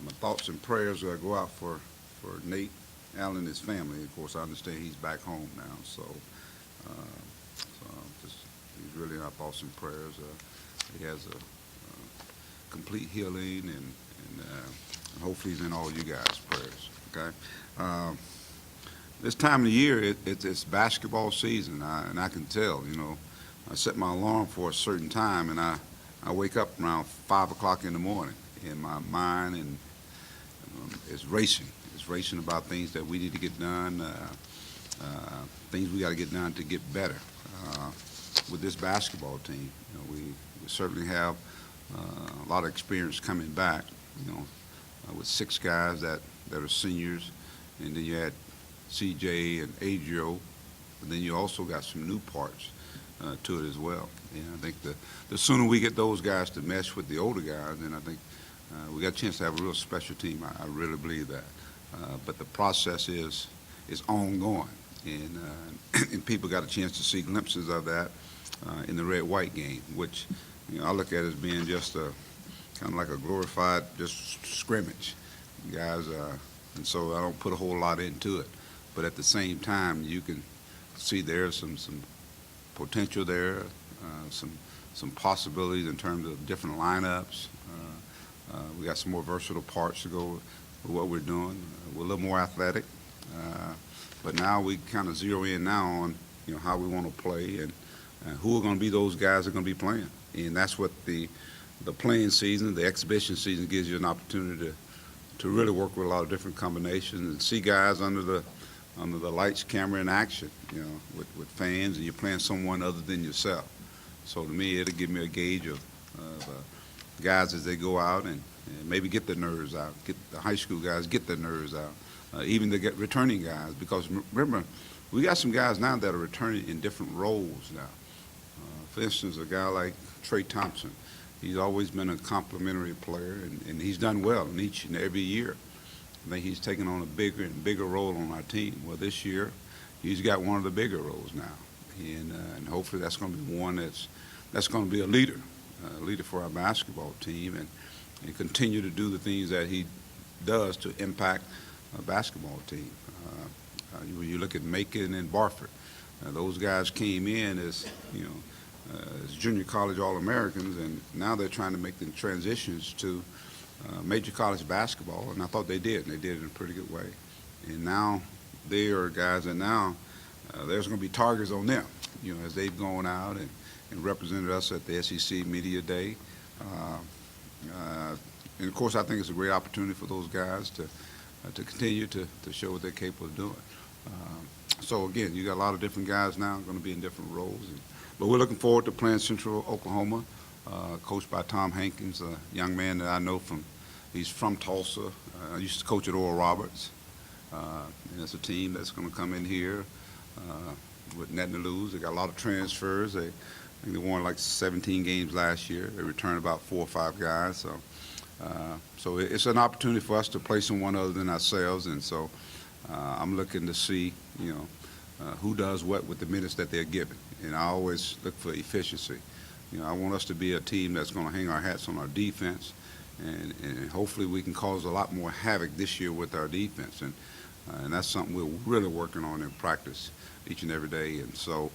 My thoughts and prayers go out for Nate Allen and his family. Of course, I understand he's back home now, so, just he's really in our thoughts and prayers. He has a complete healing, and hopefully he's in all you guys' prayers. Okay. This time of the year, it's basketball season, and I can tell. I set my alarm for a certain time, and I wake up around 5 o'clock in the morning, and my mind is racing. It's racing about things that we need to get done, things we got to get done to get better. With this basketball team, we certainly have a lot of experience coming back. With 6 guys that are seniors, and then you had CJ and Adrio, but then you also got some new parts to it as well. And I think the sooner we get those guys to mesh with the older guys, then I think we got a chance to have a real special team. I really believe that. But the process is ongoing, and people got a chance to see glimpses of that in the red-white game, which I look at as being just a kind of like a glorified just scrimmage, guys. And so I don't put a whole lot into it. But at the same time, you can see there's some potential there, some possibilities in terms of different lineups. We got some more versatile parts to go with what we're doing. We're a little more athletic, but now we kind of zero in now on how we want to play and who are going to be those guys that are going to be playing. And that's what the playing season, the exhibition season, gives you an opportunity to really work with a lot of different combinations and see guys under the lights, camera, and action, with fans, and you're playing someone other than yourself. So to me, it'll give me a gauge of guys as they go out and maybe get their nerves out, get the high school guys, get their nerves out, even to get returning guys, because remember, we got some guys now that are returning in different roles now. For instance, a guy like Trey Thompson, he's always been a complimentary player, and he's done well in each and every year. I think he's taken on a bigger and bigger role on our team. Well, this year, he's got one of the bigger roles now, and hopefully that's going to be one that's going to be a leader for our basketball team, and continue to do the things that he does to impact a basketball team. When you look at Macon and Barford, those guys came in as as junior college All-Americans, and now they're trying to make the transitions to major college basketball, and I thought they did, and they did it in a pretty good way. And now they are guys that now there's going to be targets on them, as they've gone out and represented us at the SEC Media Day. And of course, I think it's a great opportunity for those guys to continue to show what they're capable of doing. So again, you got a lot of different guys now going to be in different roles, but we're looking forward to playing Central Oklahoma, coached by Tom Hankins, a young man that I know he's from Tulsa. I used to coach at Oral Roberts, and it's a team that's going to come in here with nothing to lose. They got a lot of transfers. I think they won like 17 games last year. They returned about 4 or 5 guys. So it's an opportunity for us to play someone other than ourselves, and so I'm looking to see, who does what with the minutes that they're given. And I always look for efficiency. I want us to be a team that's going to hang our hats on our defense, and hopefully we can cause a lot more havoc this year with our defense. And that's something we're really working on in practice each and every day. And so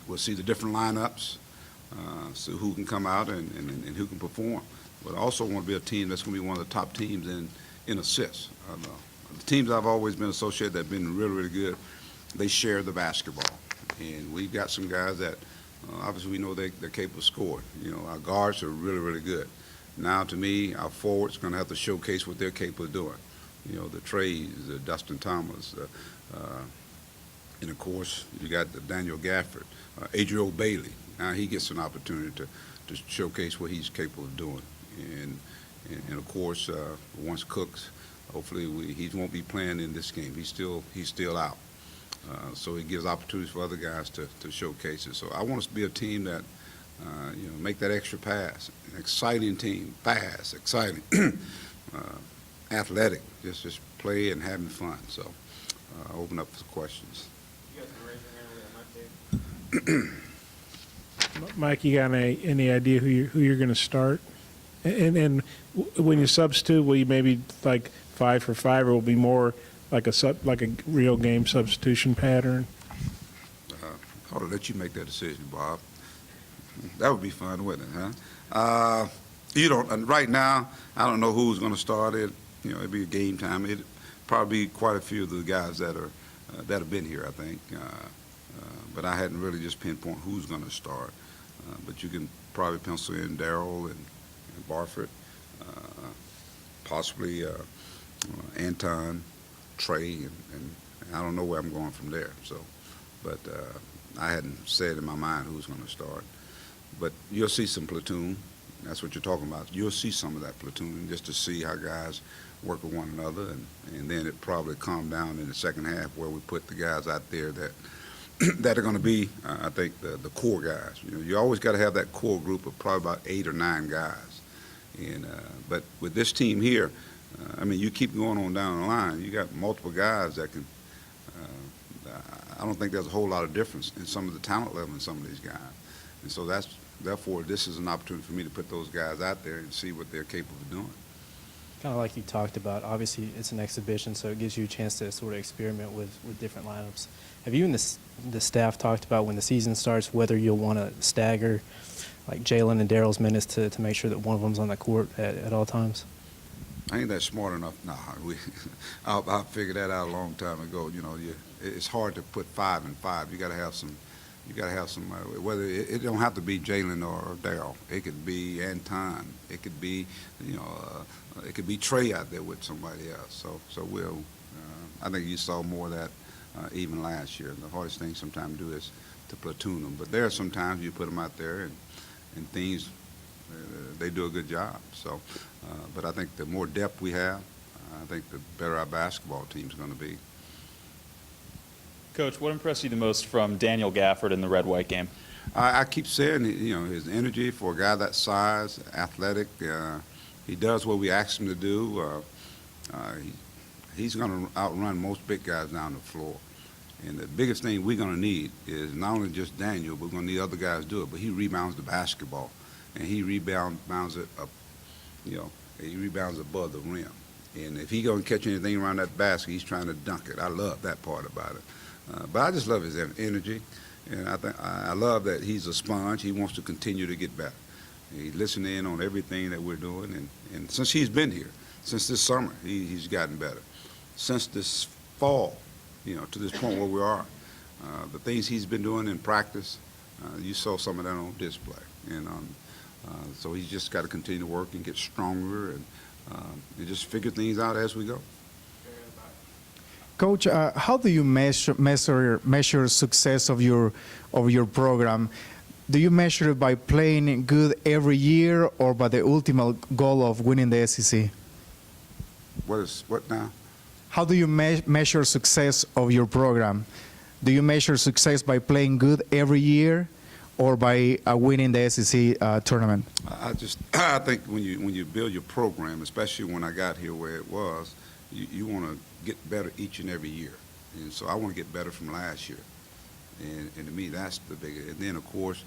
we'll see the different lineups, so who can come out and who can perform. But I also want to be a team that's going to be one of the top teams in assists. The teams I've always been associated that have been really, really good, they share the basketball. And we've got some guys that obviously we know they're capable of scoring. Our guards are really, really good. Now, to me, our forwards are going to have to showcase what they're capable of doing. The Treys, the Dustin Thomas, and of course, you got the Daniel Gafford, Adriel Bailey. Now he gets an opportunity to showcase what he's capable of doing. And of course, once Cooks, hopefully he won't be playing in this game. He's still out. So it gives opportunities for other guys to showcase it. So I want us to be a team that, make that extra pass. An exciting team, fast, exciting, athletic, just play and having fun. So I'll open up for questions. You guys can raise your hand. We got Mike. Mike, you got any idea who you're going to start And when you substitute, will you maybe like 5 for 5, or will it be more like a real game substitution pattern? I ought to let you make that decision, Bob. That would be fun, wouldn't it, huh? You don't. And right now, I don't know who's going to start it. It'd be a game time. It probably be quite a few of the guys that have been here, I think. But I hadn't really just pinpoint who's going to start. But you can probably pencil in Darrell and Barford, possibly Anton, Trey, and I don't know where I'm going from there. So, but I hadn't said in my mind who's going to start. But you'll see some platoon. That's what you're talking about. You'll see some of that platoon just to see how guys work with one another, and then it probably calm down in the second half where we put the guys out there that that are going to be, I think, the core guys. You always got to have that core group of probably about 8 or 9 guys. And but with this team here, I mean, you keep going on down the line. You got multiple guys that can. I don't think there's a whole lot of difference in some of the talent level in some of these guys, and so therefore this is an opportunity for me to put those guys out there and see what they're capable of doing. Kind of like you talked about, obviously it's an exhibition, so it gives you a chance to sort of experiment with different lineups. Have you and the staff talked about when the season starts whether you'll want to stagger like Jalen and Darrell's minutes to make sure that one of them's on the court at all times? I ain't that smart enough. Nah, I figured that out a long time ago. It's hard to put 5 and 5. You got to have some. You got to have some. Whether it don't have to be Jalen or Darrell. It could be Anton. It could be, it could be Trey out there with somebody else. So we'll. I think you saw more of that even last year. The hardest thing sometimes to do is to platoon them. But there are some times you put them out there and things. They do a good job. So, but I think the more depth we have, I think the better our basketball team's going to be. Coach, what impressed you the most from Daniel Gafford in the red-white game? I keep saying, his energy for a guy that size, athletic. He does what we ask him to do. He's going to outrun most big guys down the floor. And the biggest thing we're going to need is not only just Daniel, but we're going to need other guys to do it. But he rebounds the basketball, and he rebounds it up. He rebounds above the rim. And if he's going to catch anything around that basket, he's trying to dunk it. I love that part about it. But I just love his energy, and I love that he's a sponge. He wants to continue to get better. He's listening in on everything that we're doing, and since he's been here, since this summer, he's gotten better. Since this fall, to this point where we are, the things he's been doing in practice, you saw some of that on display. And so he's just got to continue to work and get stronger and just figure things out as we go. Coach, how do you measure success of your program? Do you measure it by playing good every year, or by the ultimate goal of winning the SEC? What now? How do you measure success of your program? Do you measure success by playing good every year, or by winning the SEC tournament? I think when you build your program, especially when I got here where it was, you want to get better each and every year. And so I want to get better from last year. And to me, that's the biggest. And then, of course,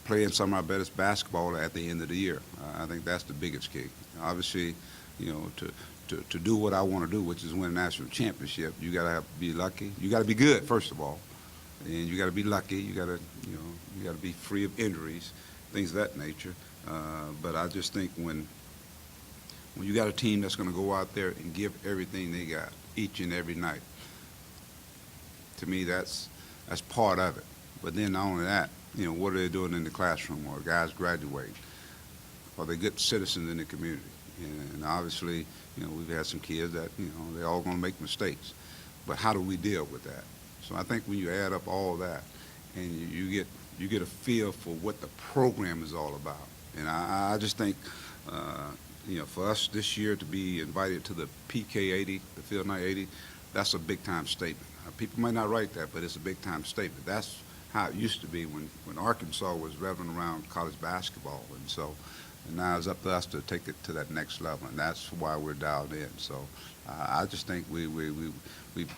playing some of our best basketball at the end of the year. I think that's the biggest key. Obviously, to do what I want to do, which is win a national championship, you got to be lucky. You got to be good, first of all. And you got to be lucky. You got to be free of injuries, things of that nature. But I just think when you got a team that's going to go out there and give everything they got each and every night, to me that's part of it. But then not only that, what are they doing in the classroom? Are guys graduating? Are they good citizens in the community? And obviously, we've had some kids that, they're all going to make mistakes. But how do we deal with that? So I think when you add up all that, and you get a feel for what the program is all about. And I just think, for us this year to be invited to the PK 80, the Field Night 80, that's a big-time statement. People might not write that, but it's a big-time statement. That's how it used to be when Arkansas was revving around college basketball. And now it's up to us to take it to that next level, and that's why we're dialed in. So I just think we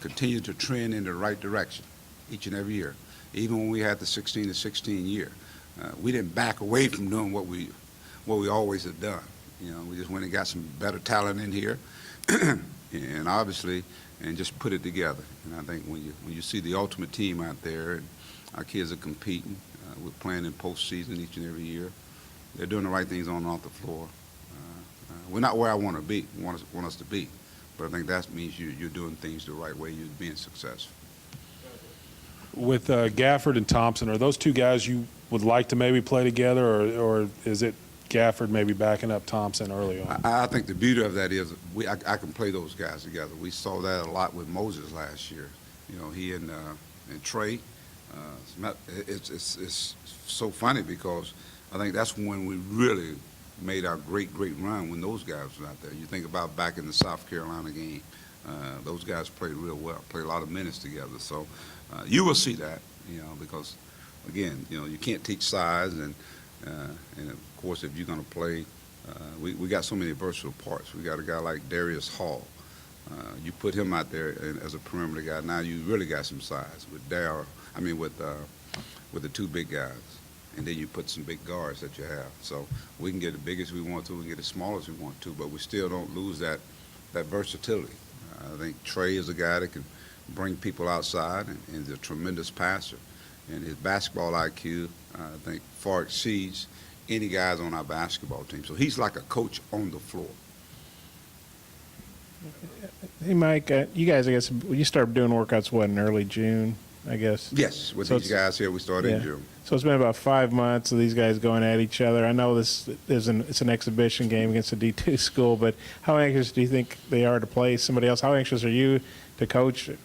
continue to trend in the right direction each and every year. Even when we had the 16-16 year, we didn't back away from doing what we always have done. You know, we just went and got some better talent in here, and obviously, and just put it together. And I think when you see the ultimate team out there, and our kids are competing, we're playing in postseason each and every year. They're doing the right things on and off the floor. We're not where I want to be, want us to be, but I think that means you're doing things the right way, you're being successful. With Gafford and Thompson, are those two guys you would like to maybe play together, or is it Gafford maybe backing up Thompson early on? I think the beauty of that is I can play those guys together. We saw that a lot with Moses last year. You know, he and Trey. It's so funny because I think that's when we really made our great run when those guys were out there. You think about back in the South Carolina game, those guys played real well, played a lot of minutes together. So you will see that, you know, because again, you know, you can't teach size, and of course, if you're going to play, we got so many versatile parts. We got a guy like Darius Hall. You put him out there as a perimeter guy. Now you really got some size with with the two big guys, and then you put some big guards that you have. So we can get as big as we want to, we can get as small as we want to, but we still don't lose that versatility. I think Trey is a guy that can bring people outside, and is a tremendous passer. And his basketball IQ, I think, far exceeds any guys on our basketball team. So he's like a coach on the floor. Hey, Mike, you guys, I guess, you started doing workouts, what, in early June, I guess? Yes, with So these it's- guys here, we started in Yeah. June. So it's been about 5 months of these guys going at each other. I know it's an exhibition game against a D2 school, but how anxious do you think they are to play somebody else? How anxious are you to coach, you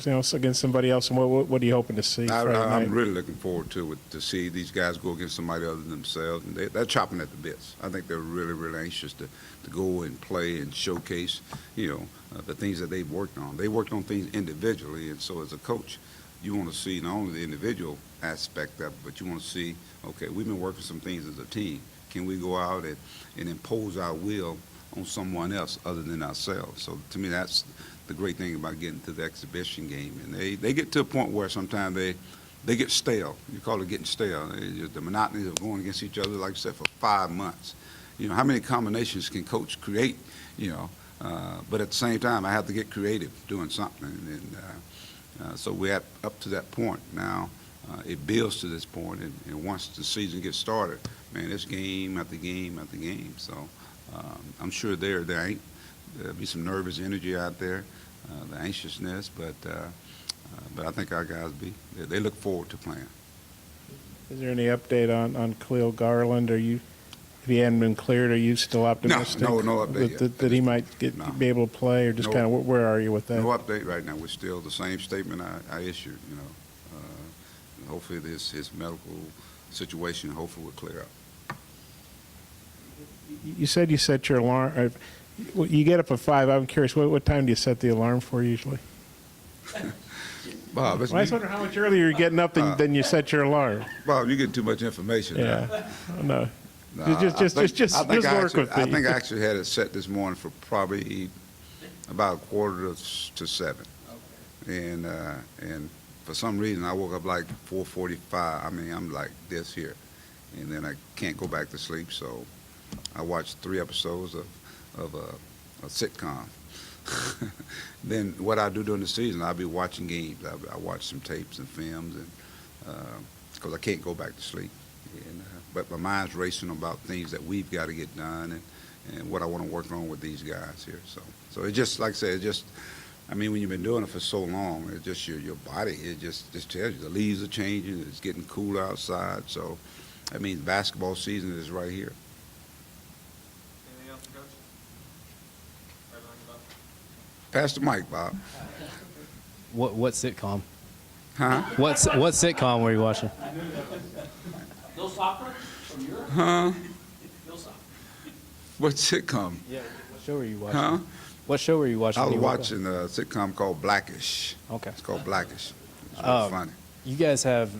know, against somebody else? And what are you hoping to see Friday night? I'm really looking forward to it, to see these guys go against somebody other than themselves. And they're chopping at the bits. I think they're really anxious to go and play and showcase, you know, the things that they've worked on. They worked on things individually, and so as a coach, you want to see not only the individual aspect of it, but you want to see, okay, we've been working some things as a team. Can we go out and impose our will on someone else other than ourselves? So to me, that's the great thing about getting to the exhibition game. And they get to a point where sometimes they get stale. You call it getting stale. The monotony of going against each other, like I said, for 5 months. You know, how many combinations can coach create, you know? But at the same time, I have to get creative doing something. And so we're up to that point now. It builds to this point, and once the season gets started, man, it's game after game after game. So I'm sure there'll be some nervous energy out there, the anxiousness, but I think our guys they look forward to playing. Is there any update on Khalil Garland? If he hadn't been cleared, are you still optimistic? No update yet. That he might No. be able to play, or just No. kind of where are you with that? No update right now. We're still the same statement I issued. You know, hopefully his medical situation hopefully will clear up. You said you set your alarm. You get up at 5. I'm curious, what time do you set the alarm for usually? Bob, Well, I was wondering how much earlier you're getting up than you set your alarm. Bob, you get too much information. Yeah, Now. no. No, Just work with I me. think I actually had it set this morning for probably about 6:45, and for some reason I woke up like 4:45. I mean, I'm like this here, and then I can't go back to sleep. So I watched 3 episodes of a sitcom. Then what I do during the season, I'll be watching games. I watch some tapes and films, and because I can't go back to sleep. And, but my mind's racing about things that we've got to get done, and what I want to work on with these guys here. So it just, like I said, I mean, when you've been doing it for so long, it's just your body, it just tells you the leaves are changing, it's getting cooler outside. So that means basketball season is right here. Anything else, Coach? Right on, Bob. Pass the mic, Bob. What sitcom? Huh? What sitcom were you watching? Bill Soccer from Europe? Huh? Bill Soccer. What sitcom? Yeah. What show were you watching? Huh? What show were you watching? I when was you woke up? watching a sitcom called Blackish. Okay. It's called Blackish. It's really Oh. funny. You guys have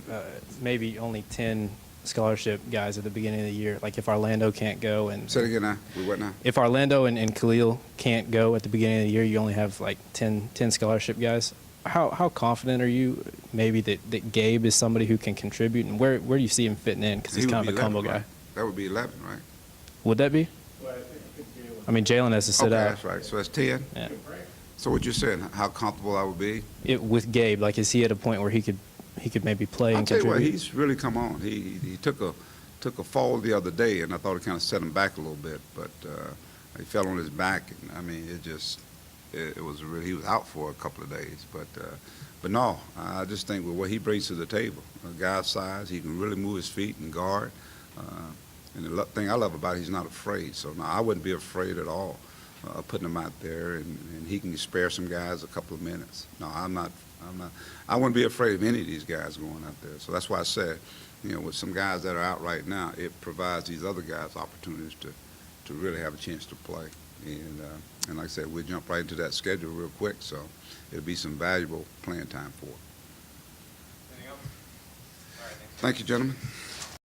maybe only 10 scholarship guys at the beginning of the year. Like if Orlando can't go and Say it again now. We what now? if Orlando and Khalil can't go at the beginning of the year, you only have like 10 scholarship guys. How confident are you maybe that Gabe is somebody who can contribute, and where do you see him fitting in? Because he's He would kind of be a combo 11, guy. right? That would be 11, right? Would that be? I mean, Jalen has to sit Okay, out. that's right. So that's 10? Yeah. So what you're saying, how comfortable I would be? With Gabe, like, is he at a point where he could maybe play I'll and tell you what, contribute? he's really come on. He took a fall the other day, and I thought it kind of set him back a little bit, but he fell on his back, and I mean, it was really, he was out for a couple of days, but no, I just think with what he brings to the table, a guy's size, he can really move his feet and guard, and the thing I love about it, he's not afraid, so no, I wouldn't be afraid at all putting him out there, and he can spare some guys a couple of minutes. No, I'm not, I wouldn't be afraid of any of these guys going out there, so that's why I said, you know, with some guys that are out right now, it provides these other guys opportunities to really have a chance to play. And like I said, we'll jump right into that schedule real quick, so it'll be some valuable playing time for it. Anything else? All right, thanks. Thank you, gentlemen.